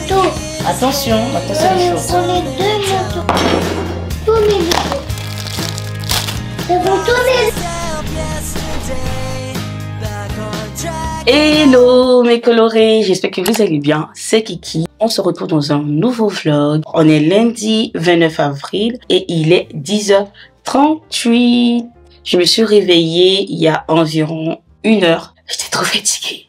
motos. Attention, maintenant c'est les choses. On est deux motos. Tous les motos. Devant tous les... Hello mes colorés, j'espère que vous allez bien, c'est Kiki. On se retrouve dans un nouveau vlog. On est lundi 29 avril et il est 10h38. Je me suis réveillée il y a environ 1 heure. J'étais trop fatiguée.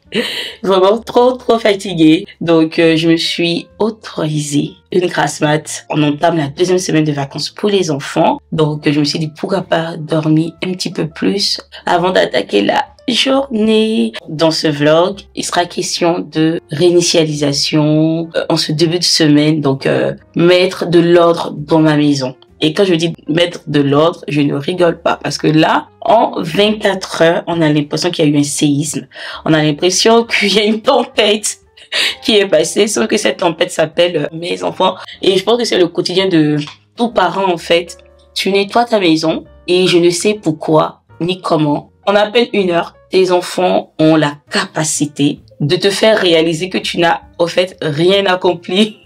Vraiment trop fatiguée. Donc je me suis autorisée une grasse mat. On entame la 2e semaine de vacances pour les enfants. Donc je me suis dit pourquoi pas dormir un petit peu plus avant d'attaquer la journée. Dans ce vlog, il sera question de réinitialisation en ce début de semaine. Donc mettre de l'ordre dans ma maison. Et quand je dis mettre de l'ordre, je ne rigole pas parce que là, en 24 heures, on a l'impression qu'il y a eu un séisme. On a l'impression qu'il y a une tempête qui est passée, sauf que cette tempête s'appelle mes enfants. Et je pense que c'est le quotidien de tout parent en fait. Tu nettoies ta maison et je ne sais pourquoi ni comment. En à peine 1 heure, tes enfants ont la capacité de te faire réaliser que tu n'as au fait rien accompli.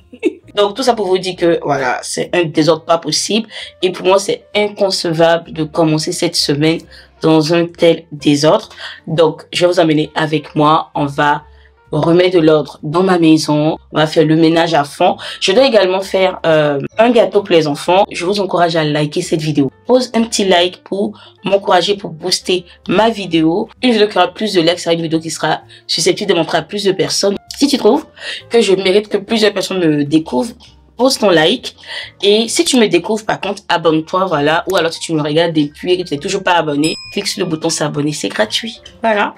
Donc tout ça pour vous dire que voilà, c'est un désordre pas possible et pour moi c'est inconcevable de commencer cette semaine dans un tel désordre. Donc je vais vous emmener avec moi, on va remettre de l'ordre dans ma maison, on va faire le ménage à fond. Je dois également faire un gâteau pour les enfants. Je vous encourage à liker cette vidéo. Pose un petit like pour m'encourager, pour booster ma vidéo. Une vidéo qui aura plus de likes sera une vidéo qui sera susceptible de montrer à plus de personnes. Si tu trouves que je mérite que plusieurs personnes me découvrent, pose ton like. Et si tu me découvres, par contre, abonne-toi, voilà. Ou alors si tu me regardes depuis et que tu n'es toujours pas abonné, clique sur le bouton s'abonner, c'est gratuit. Voilà.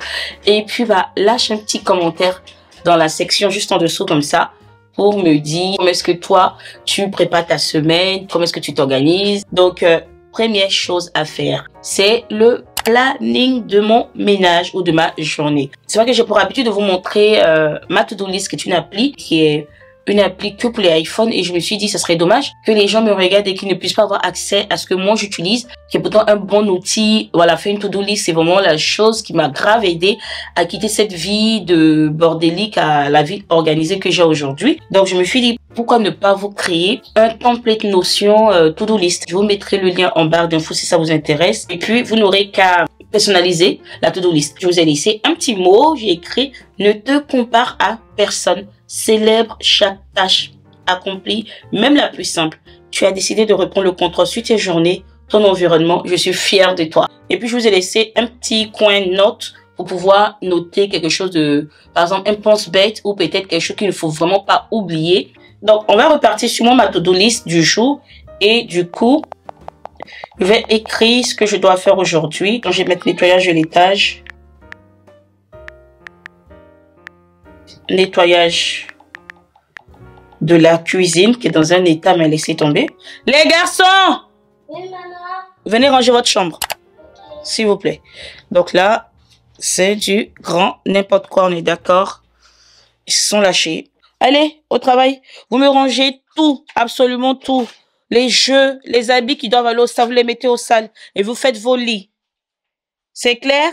Et puis, lâche un petit commentaire dans la section juste en dessous comme ça pour me dire comment est-ce que toi, tu prépares ta semaine, comment est-ce que tu t'organises. Donc, première chose à faire, c'est le planning de mon ménage ou de ma journée. C'est vrai que j'ai pour habitude de vous montrer ma to-do list, qui est une appli qui est une appli que pour les iPhones et je me suis dit ça serait dommage que les gens me regardent et qu'ils ne puissent pas avoir accès à ce que moi j'utilise, qui est pourtant un bon outil. Voilà, faire une to-do list, c'est vraiment la chose qui m'a grave aidé à quitter cette vie de bordélique à la vie organisée que j'ai aujourd'hui. Donc je me suis dit pourquoi ne pas vous créer un template Notion to-do list. Je vous mettrai le lien en barre d'infos si ça vous intéresse et puis vous n'aurez qu'à personnaliser la to-do list. Je vous ai laissé un petit mot, j'ai écrit ne te compare à personne. Célèbre chaque tâche accomplie, même la plus simple. Tu as décidé de reprendre le contrôle sur tes journées, ton environnement. Je suis fière de toi. Et puis, je vous ai laissé un petit coin note pour pouvoir noter quelque chose de, par exemple, un pense-bête ou peut-être quelque chose qu'il ne faut vraiment pas oublier. Donc, on va repartir sur ma to-do list du jour. Et du coup, je vais écrire ce que je dois faire aujourd'hui. Donc, je vais mettre nettoyage de l'étage. Nettoyage de la cuisine qui est dans un état mais laissez tomber. Les garçons, Oui, maman. venez ranger votre chambre, s'il vous plaît. Donc là, c'est du grand n'importe quoi, on est d'accord. Ils se sont lâchés. Allez, au travail. Vous me rangez tout, absolument tout. Les jeux, les habits qui doivent aller au sale, vous les mettez au sale. Et vous faites vos lits. C'est clair?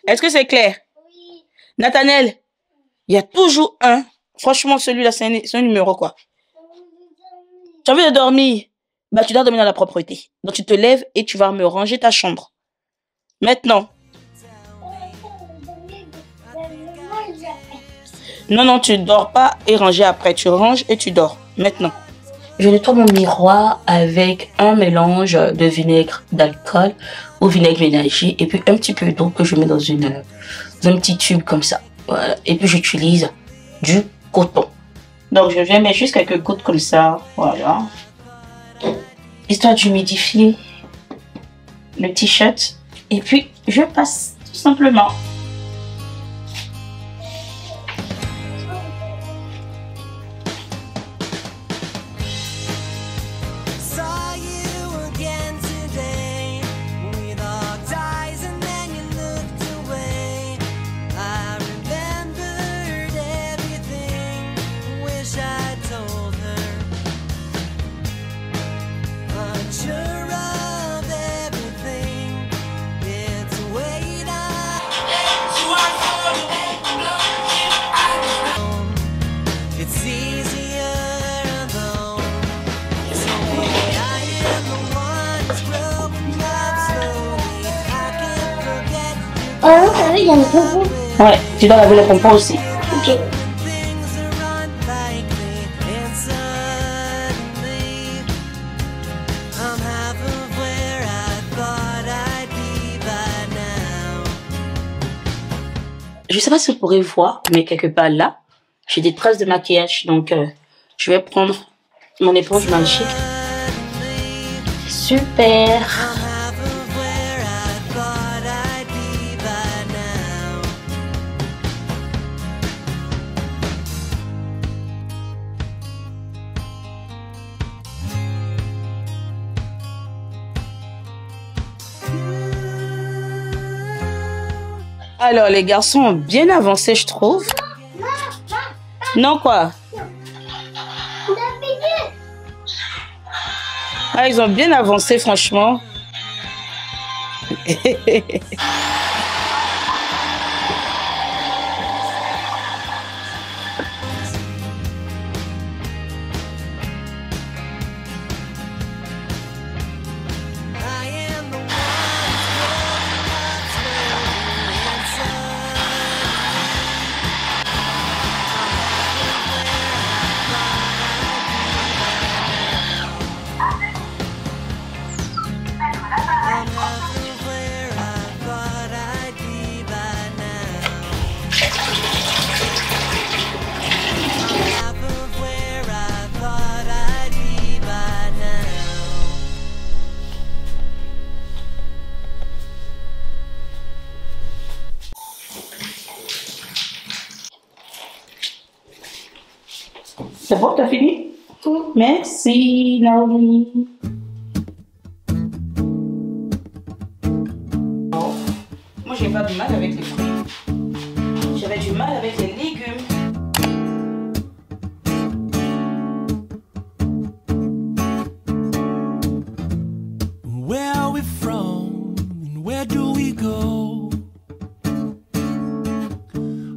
Est-ce que c'est clair? Nathaniel, il y a toujours un. Franchement, celui-là, c'est un numéro, quoi. Tu as envie de dormir? Bah, tu dois dormir dans la propreté. Donc, tu te lèves et tu vas me ranger ta chambre. Maintenant. Non, tu dors pas et ranger après. Tu ranges et tu dors. Maintenant. Je nettoie mon miroir avec un mélange de vinaigre d'alcool ou vinaigre ménager et puis un petit peu d'eau que je mets dans un petit tube comme ça. Voilà. Et puis j'utilise du coton. Donc je viens mettre juste quelques gouttes comme ça. Voilà. Histoire d'humidifier le t-shirt. Et puis je passe tout simplement. laver les pompons. Ouais, tu dois laver le pompon aussi. Ok. Je sais pas si vous pourrez voir, mais quelque part là, j'ai des traces de maquillage. Donc, je vais prendre mon éponge magique. Super. Alors, les garçons ont bien avancé, je trouve. Non, quoi? Ah, ils ont bien avancé, franchement. C'est bon, t'as fini? Merci, Naomi. Moi, j'ai pas du mal avec les fruits. J'avais du mal avec les légumes. Where are we from and where do we go?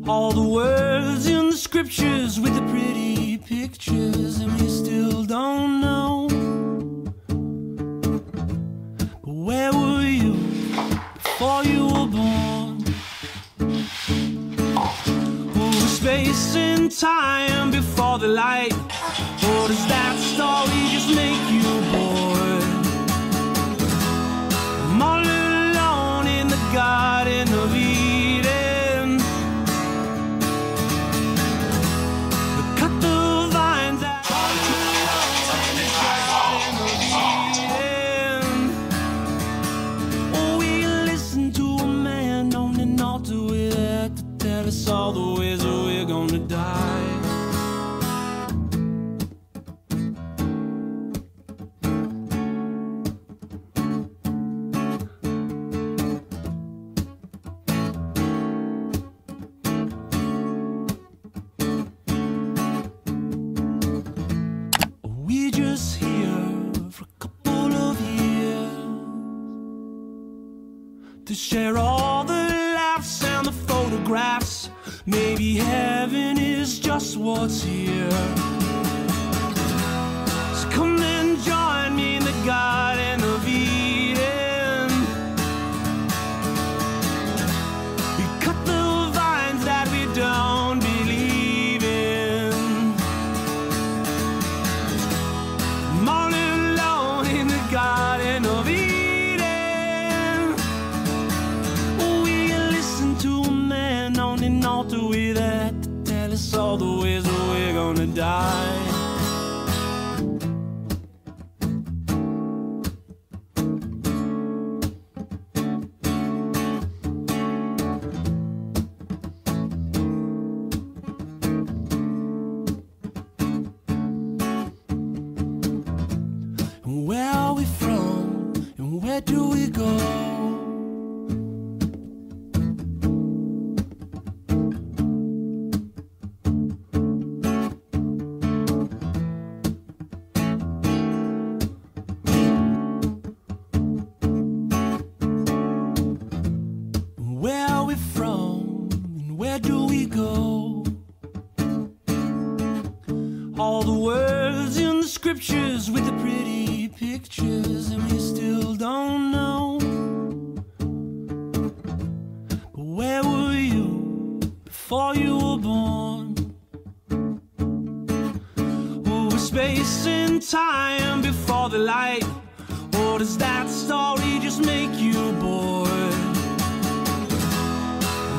All the words in the scriptures with the pretty pictures, and we still don't know. But where were you before you were born? Oh, space and time before the light, or does that story just make you bored? I'm all alone in the Garden of Eden. Cut the vines that all alone in the Garden of Eden. Oh, we listen to a man on an altar with that to tell us all the ways that we're gonna die. We just here for a couple of years to share all the laughs and the photographs. Maybe heaven is just what's here. So come and join me in the Garden of Eden. We cut the vines that we don't believe in. I'm all alone in the Garden of Eden. We listen to a man on an altar with that to tell us all the ways that we're gonna die. Where are we from and where do we go? Where are we from and where do we go? All the words in the scriptures with the pretty pictures, and we still don't know. But where would before you were born. Oh, was space and time before the light? Or does that story just make you bored?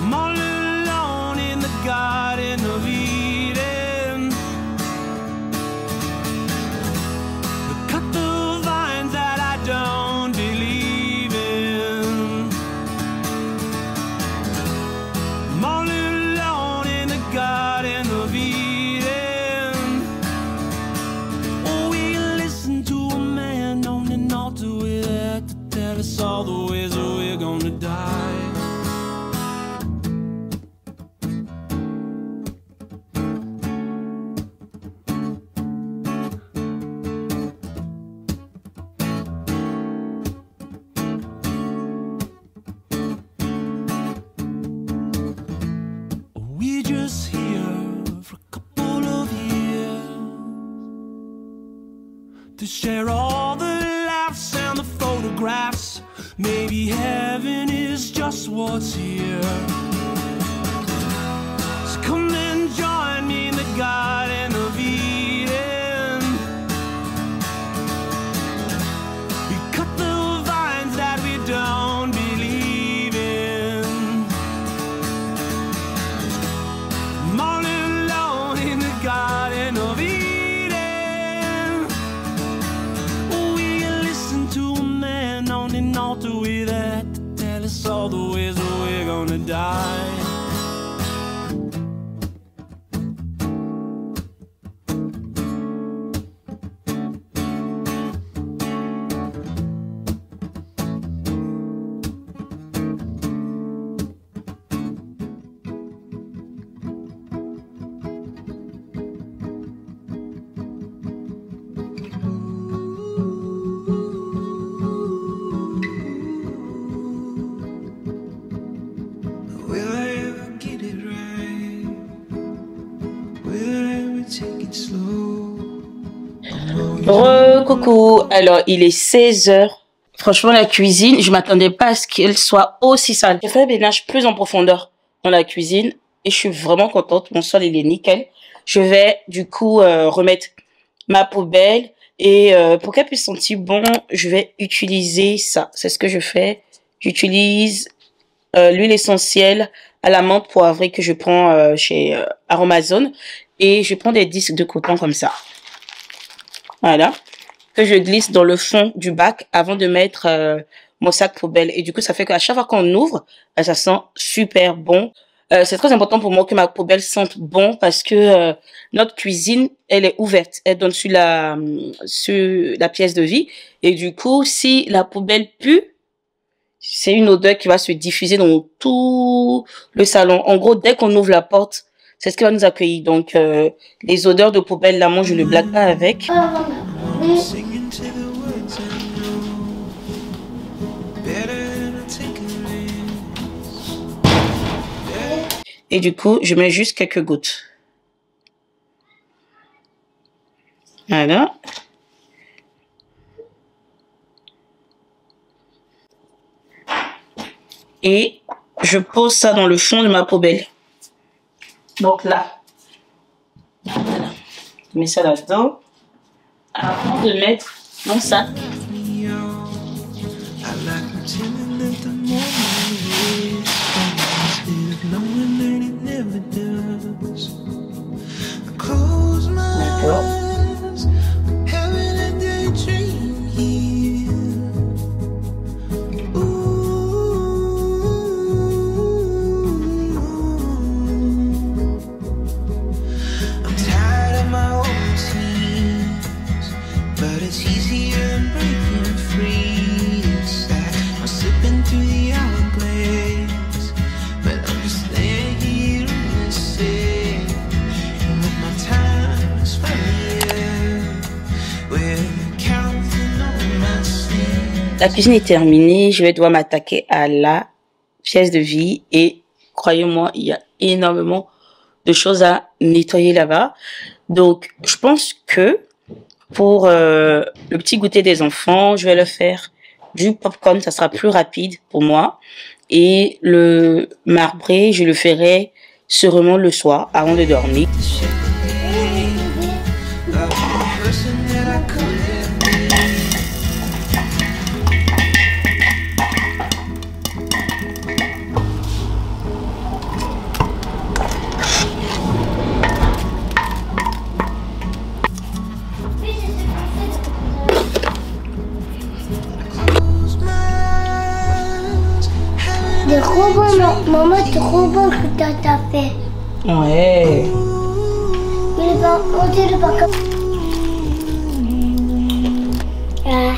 I'm all alone in the Garden of Eden. Cut the vines that I don't believe in. I'm all alone in the Garden of Eden. Oh, we listen to a man on an altar with that to tell us all the ways that we're gonna die. We just here for a couple of years to share all the laughs and the photographs. Maybe heaven is just what's here. So come and join me in the Garden of Eden. We cut the vines that we don't believe in. I'm all alone in the Garden of Eden. We listen to a man on an altar with that to tell us all the ways that we're gonna die. Will I ever get it right? Will I ever take it slow? Coucou, alors il est 16h. Franchement la cuisine, je m'attendais pas à ce qu'elle soit aussi sale. J'ai fait un ménage plus en profondeur dans la cuisine et je suis vraiment contente. Mon sol il est nickel. Je vais du coup remettre ma poubelle et pour qu'elle puisse sentir bon, je vais utiliser ça. C'est ce que je fais. J'utilise l'huile essentielle à la menthe poivrée que je prends chez Aromazone et je prends des disques de coton comme ça. Voilà, que je glisse dans le fond du bac avant de mettre mon sac poubelle. Et du coup, ça fait qu'à chaque fois qu'on ouvre, ça sent super bon. C'est très important pour moi que ma poubelle sente bon parce que notre cuisine, elle est ouverte. Elle donne sur la pièce de vie. Et du coup, si la poubelle pue, c'est une odeur qui va se diffuser dans tout le salon. En gros, dès qu'on ouvre la porte, c'est ce qui va nous accueillir. Donc, les odeurs de poubelle, là, moi, je ne blague pas avec. Singing to the words I know. Better to take a risk. Et du coup, je mets juste quelques gouttes. Voilà. Et je pose ça dans le fond de ma poubelle. Donc là. Voilà. Je mets ça là-dedans. Avant de mettre mon sac. I like pretending that the morning is instead of knowing that it never does. I close my eyes, having a daydream here. I'm tired of my own routines, but it's easier than breaking free. It's like I'm slipping through the hourglass, but I'm just laying here in this sea. And with my time is finally up, we're counting on my sleep. La cuisine est terminée. Je vais devoir m'attaquer à la pièce de vie. Et croyez-moi, il y a énormément de choses à nettoyer là-bas. Donc, je pense que pour le petit goûter des enfants, je vais leur faire du popcorn. Ça sera plus rapide pour moi. Et le marbré, je le ferai se remontent le soir avant de dormir. Des robots, maman, des robots que t'as fait. Ouais. Mais on dirait pas comme... Ah.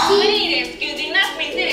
Venire, scusi, non smettere,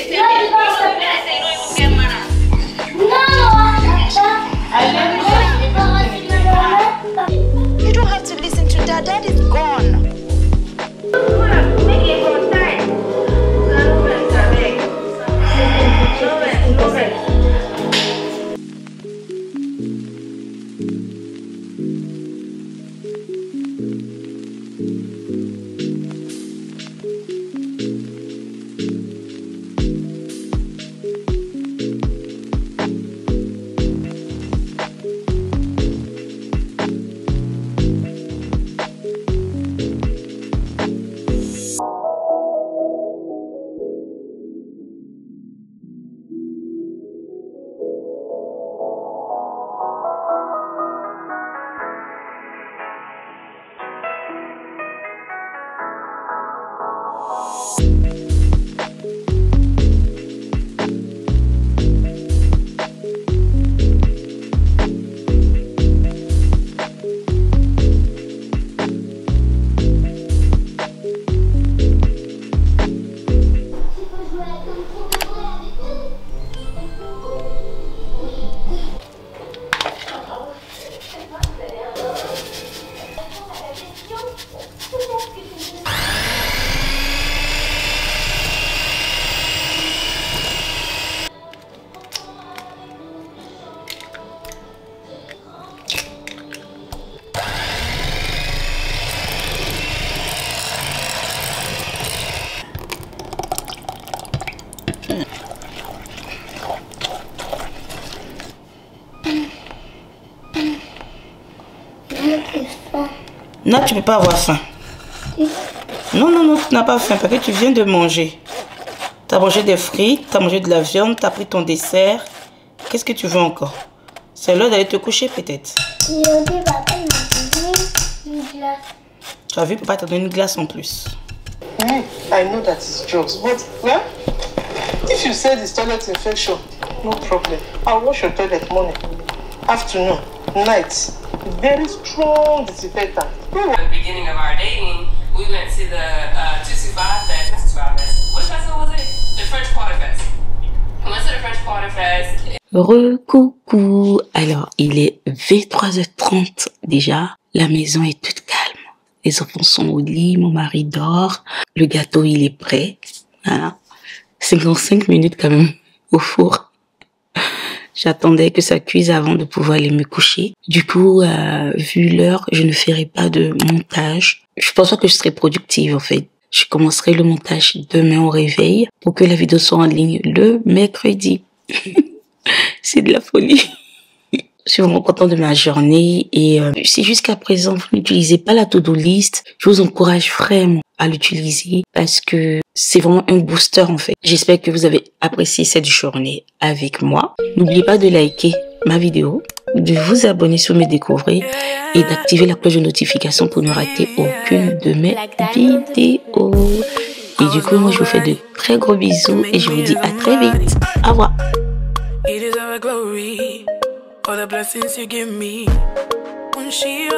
Non, tu peux pas avoir faim. Non, non, non, tu n'as pas faim parce que tu viens de manger. Tu as mangé des frites, tu as mangé de la viande, tu as pris ton dessert. Qu'est-ce que tu veux encore? C'est l'heure d'aller te coucher peut-être. Papa il m'a donné une glace. Tu as vu, papa t'a donné une glace en plus. I know that it's drugs, but well, if you said it's toilet infection, no problem. I'll wash your toilet morning, afternoon, night. Very strong disinfectant. At the beginning of our dating, we went to the 225 Fest. Which festival was it? The French Quarter Fest. We went to the French Quarter Fest. Recoucou. Alors, il est 23h30 déjà. La maison est toute calme. Les enfants sont au lit, mon mari dort. Le gâteau, il est prêt. Voilà. 55 minutes quand même au four. J'attendais que ça cuise avant de pouvoir aller me coucher. Du coup, vu l'heure, je ne ferai pas de montage. Je pense pas que je serai productive en fait. Je commencerai le montage demain au réveil pour que la vidéo soit en ligne le mercredi. C'est de la folie. Je suis vraiment contente de ma journée et si jusqu'à présent vous n'utilisez pas la to-do list, je vous encourage vraiment à l'utiliser parce que c'est vraiment un booster en fait. J'espère que vous avez apprécié cette journée avec moi. N'oubliez pas de liker ma vidéo, de vous abonner sur Me Découvrir et d'activer la cloche de notification pour ne rater aucune de mes vidéos. Et du coup, moi je vous fais de très gros bisous et je vous dis à très vite. Au revoir. It is our glory, all the blessings you give me. When she